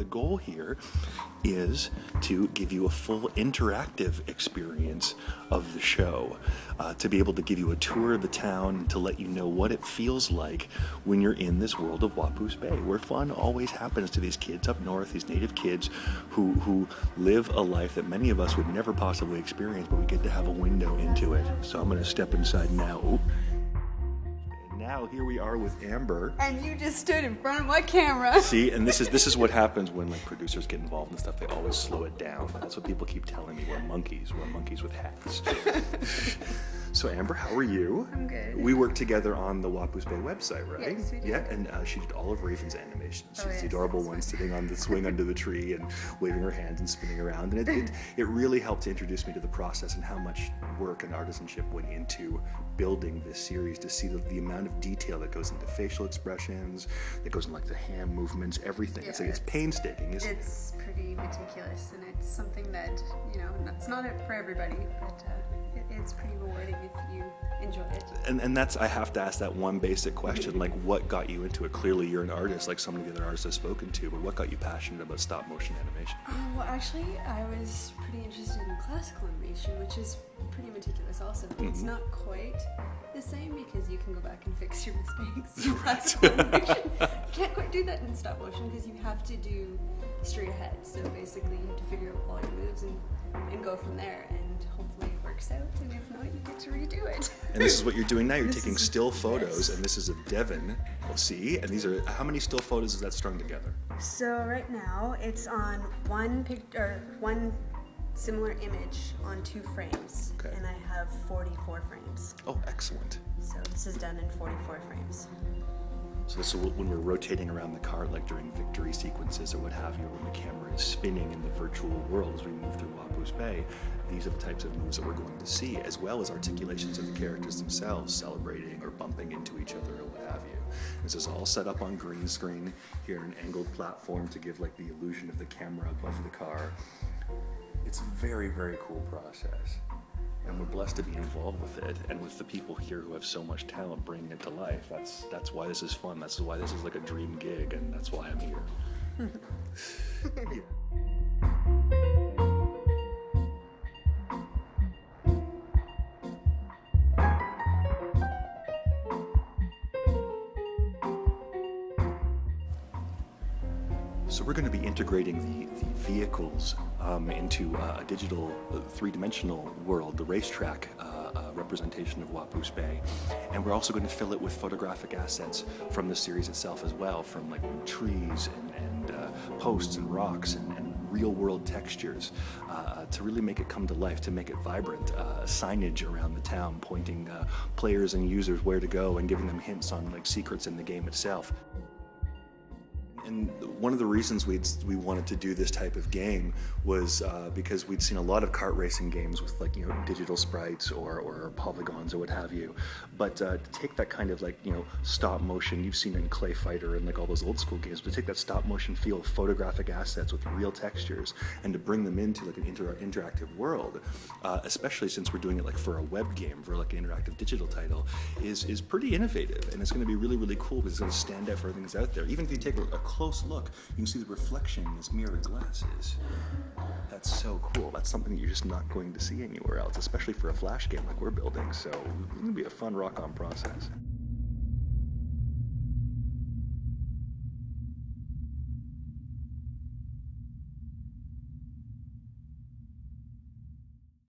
goal here is to give you a full interactive experience of the show, to be able to give you a tour of the town, to let you know what it feels like when you're in this world of Wapos Bay, where fun always happens to these kids up north, these native kids who live a life that many of us would never possibly experience, but we get to have a window into it. So I'm going to step inside now. Oop. Now here we are with Amber. And you just stood in front of my camera. See, and this is what happens when like producers get involved in stuff. They always slow it down. That's what people keep telling me. We're monkeys. We're monkeys with hats. So Amber, how are you? I'm good. We worked together on the Wapos Bay website, right? Yes, we did. Yeah, and she did all of Raven's animations. She's yes, the adorable one sitting on the swing under the tree and waving her hands and spinning around. And it really helped to introduce me to the process and how much work and artisanship went into building this series, to see the amount of detail that goes into facial expressions, that goes in like the hand movements, everything. Yeah, it's painstaking, isn't it? It's pretty meticulous, and it's something that, you know, it's not for everybody, but it's pretty rewarding if you enjoy it. And that's, I have to ask that one basic question, like what got you into it? Clearly you're an artist, like so many of the other artists I've spoken to, but what got you passionate about stop motion animation? Well, actually, I was pretty interested in classical animation, which is pretty meticulous also. It's not quite the same because you can go back and fix your mistakes in classical animation. You can't quite do that in stop motion because you have to do straight ahead. So basically you have to figure out all your moves and go from there, and hopefully it works out, and if not, you get to redo it. And this is what you're doing now. You're taking still photos, and this is of Devon. We'll see. And these are, how many still photos is that strung together? So right now it's on one similar image on 2 frames, okay. And I have 44 frames. Oh, excellent. So this is done in 44 frames. So this is when we're rotating around the cart, like during victory sequences or what have you, when the camera is spinning in the virtual world as we move through Wapos Bay, these are the types of moves that we're going to see, as well as articulations of the characters themselves, celebrating or bumping into each other or what have you. This is all set up on green screen, here in an angled platform to give like the illusion of the camera above the car. It's a very, very cool process. And we're blessed to be involved with it, and with the people here who have so much talent bringing it to life. That's why this is fun. That's why this is like a dream gig, and that's why I'm here. Yeah. So we're going to be integrating the vehicles into a digital, three-dimensional world, the racetrack representation of Wapos Bay. And we're also going to fill it with photographic assets from the series itself as well, from like trees and posts and rocks and real-world textures to really make it come to life, to make it vibrant. Signage around the town pointing players and users where to go and giving them hints on like secrets in the game itself. And one of the reasons we wanted to do this type of game was because we'd seen a lot of kart racing games with like, you know, digital sprites or polygons or what have you. But to take that kind of like, you know, stop motion you've seen in Clay Fighter and like all those old school games, but to take that stop motion feel of photographic assets with real textures and to bring them into like an interactive world, especially since we're doing it like for a web game, for like an interactive digital title, is pretty innovative. And it's going to be really, really cool because it's going to stand out for everything that's out there. Even if you take a close look, you can see the reflection in these mirrored glasses. That's so cool. That's something that you're just not going to see anywhere else, especially for a flash game like we're building. So it's going to be a fun rock-on process.